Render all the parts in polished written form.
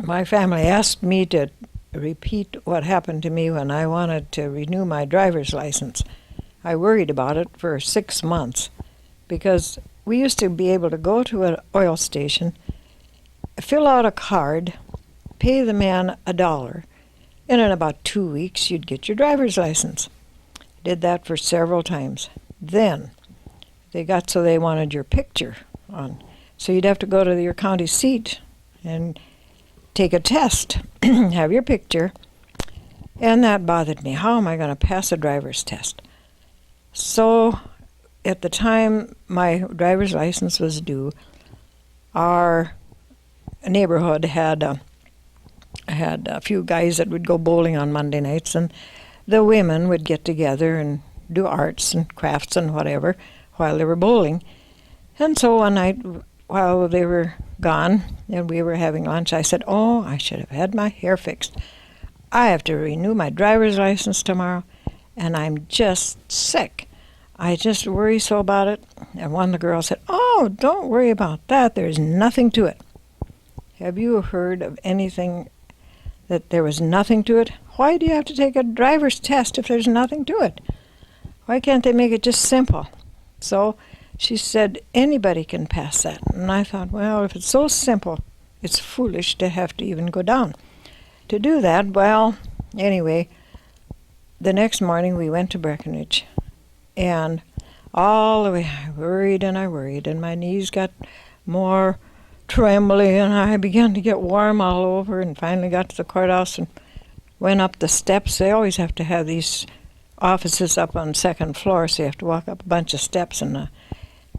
my family asked me to repeat what happened to me when I wanted to renew my driver's license. I worried about it for 6 months because we used to be able to go to an oil station, fill out a card, pay the man $1, and in about 2 weeks you'd get your driver's license. Did that for several times. Then they got so they wanted your picture on. So you'd have to go to your county seat and take a test, have your picture, and that bothered me. How am I going to pass a driver's test? So at the time my driver's license was due, our neighborhood had a few guys that would go bowling on Monday nights, and the women would get together and do arts and crafts and whatever while they were bowling. And so one night while they were gone and we were having lunch, I said, oh, I should have had my hair fixed. I have to renew my driver's license tomorrow, and I'm just sick. I just worry so about it. And one of the girls said, oh, don't worry about that. There's nothing to it. Have you heard of anything that there was nothing to it? Why do you have to take a driver's test if there's nothing to it? Why can't they make it just simple? So she said, anybody can pass that. And I thought, well, if it's so simple, it's foolish to have to even go down to do that. Well, anyway, the next morning we went to Breckenridge. And all the way I worried, and my knees got more trembly, and I began to get warm all over, and finally got to the courthouse and went up the steps. They always have to have these offices up on the second floor, so you have to walk up a bunch of steps, and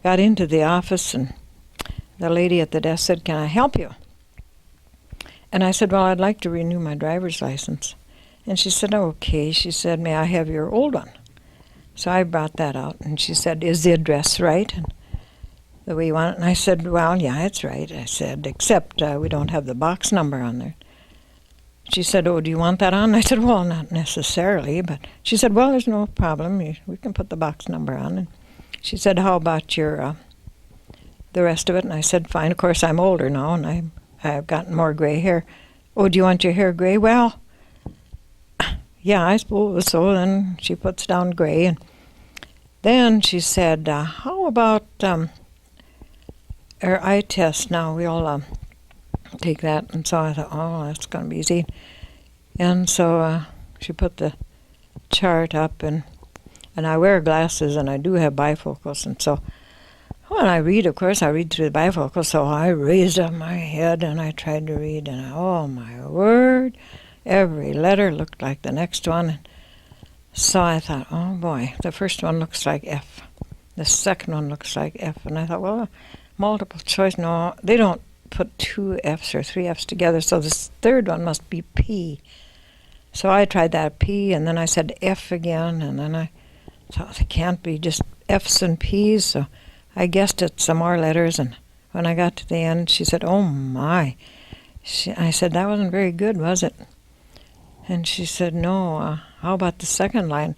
got into the office, and the lady at the desk said, can I help you? And I said, well, I'd like to renew my driver's license. And she said, okay. She said, may I have your old one? So I brought that out, and she said, is the address right? And the way you want it? And I said, well, yeah, it's right. I said, except we don't have the box number on there. She said, oh, do you want that on? I said, well, not necessarily. But she said, well, there's no problem. We can put the box number on. And she said, how about your the rest of it? And I said, fine. Of course, I'm older now, and I've gotten more gray hair. Oh, do you want your hair gray? Well, yeah, I suppose so. Then she puts down gray. And then she said, how about our eye test now? We'll take that. And so I thought, oh, that's going to be easy. And so she put the chart up, and I wear glasses, and I do have bifocals. And so when I read, of course, I read through the bifocals. So I raised up my head, and I tried to read, and oh, my word, every letter looked like the next one. So I thought, oh, boy, the first one looks like F. The second one looks like F. And I thought, well, multiple choice, no, they don't put 2 F's or 3 F's together, so this third one must be P. So I tried that P, and then I said F again, and then I thought it can't be just F's and P's, so I guessed at some more letters, and when I got to the end, she said, oh, my. I said, that wasn't very good, was it? And she said, no, how about the second line?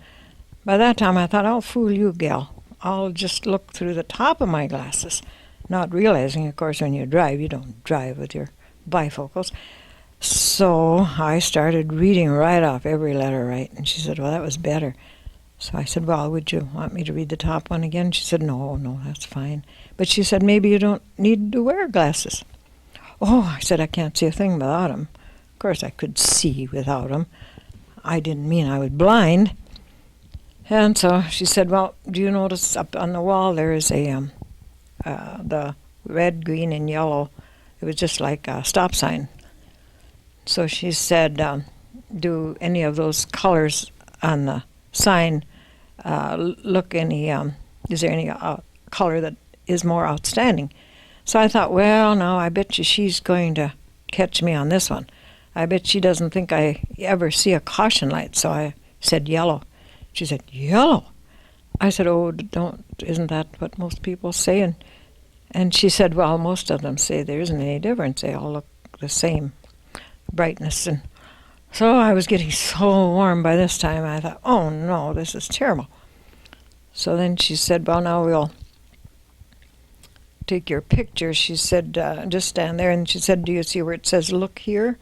By that time, I thought, I'll fool you, gal. I'll just look through the top of my glasses, not realizing, of course, when you drive, you don't drive with your bifocals. So I started reading right off every letter right, and she said, well, that was better. So I said, well, would you want me to read the top one again? She said, no, that's fine. But she said, maybe you don't need to wear glasses. Oh, I said, I can't see a thing without them. Of course, I could see without them. I didn't mean I was blind. And so she said, well, do you notice up on the wall there is the red, green, and yellow. It was just like a stop sign. So she said, do any of those colors on the sign look any, is there any color that is more outstanding? So I thought, well, no, I bet you she's going to catch me on this one. I bet she doesn't think I ever see a caution light. So I said yellow. She said, yellow? I said, oh, isn't that what most people say? And she said, well, most of them say there isn't any difference. They all look the same brightness. And so I was getting so warm by this time, I thought, oh, no, this is terrible. So then she said, well, now take your picture, she said, just stand there. And she said, do you see where it says, look here?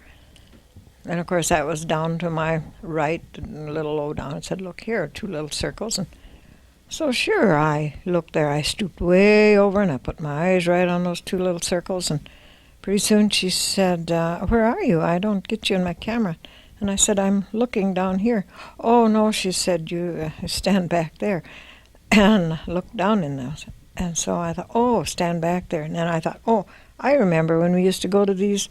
And, of course, that was down to my right, and a little low down. It said, look here, 2 little circles. And so, sure, I looked there. I stooped way over, and I put my eyes right on those 2 little circles. And pretty soon she said, where are you? I don't get you in my camera. And I said, I'm looking down here. Oh, no, she said, you stand back there. And looked down in those. And so I thought, oh, stand back there. And then I thought, oh, I remember when we used to go to these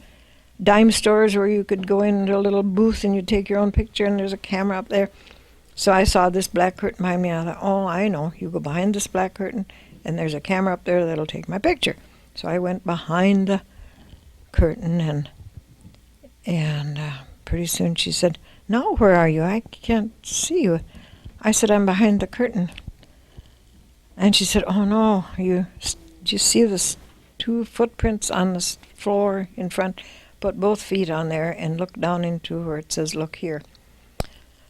dime stores where you could go into a little booth and you take your own picture and there's a camera up there. So I saw this black curtain behind me and I thought, oh, I know. You go behind this black curtain and there's a camera up there that'll take my picture. So I went behind the curtain and pretty soon she said, now where are you? I can't see you. I said, I'm behind the curtain. And she said, oh, no, you see the 2 footprints on the floor in front? Put both feet on there and look down into where it says, look here.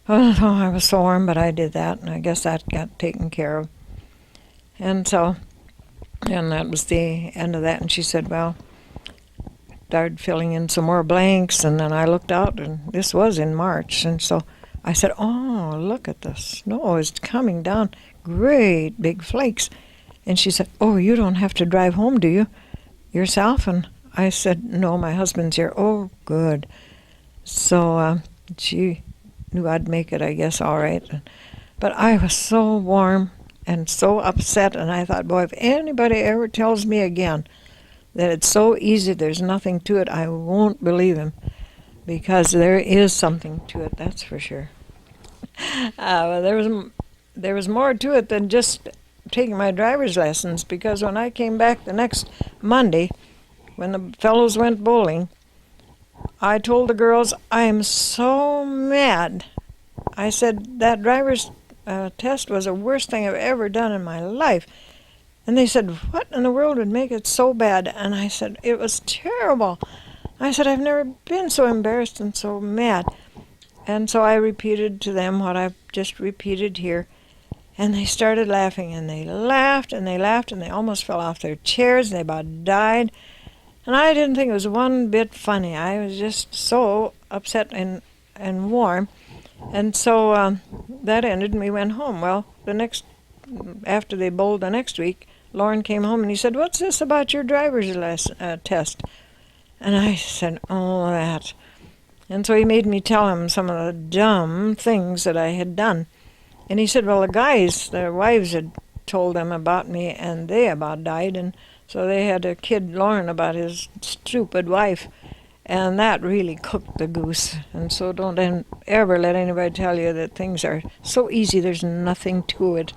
Oh, I was so warm, but I did that, and I guess that got taken care of. And so, and that was the end of that. And she said, well, started filling in some more blanks, and then I looked out, and this was in March. And so I said, oh, look at the snow. It's coming down, great big flakes. And she said, oh, you don't have to drive home, do you, yourself? And I said, no, my husband's here. Oh, good. So she knew I'd make it, I guess, all right. But I was so warm and so upset, and I thought, boy, if anybody ever tells me again that it's so easy, there's nothing to it, I won't believe him, because there is something to it, that's for sure. Well, there was more to it than just taking my driver's lessons, because when I came back the next Monday, when the fellows went bowling, I told the girls, I am so mad. I said, that driver's test was the worst thing I've ever done in my life. And they said, what in the world would make it so bad? And I said, it was terrible. I said, I've never been so embarrassed and so mad. And so I repeated to them what I've just repeated here. And they started laughing, and they laughed, and they laughed, and they almost fell off their chairs, and they about died. And I didn't think it was one bit funny. I was just so upset and warm. And so that ended, and we went home. Well, after they bowled the next week, Lauren came home, and he said, what's this about your driver's test? And I said, oh, that. And so he made me tell him some of the dumb things that I had done. And he said, well, the guys, their wives had told them about me, and they about died, and so they had to kid Lauren about his stupid wife, and that really cooked the goose. And so don't ever let anybody tell you that things are so easy, there's nothing to it.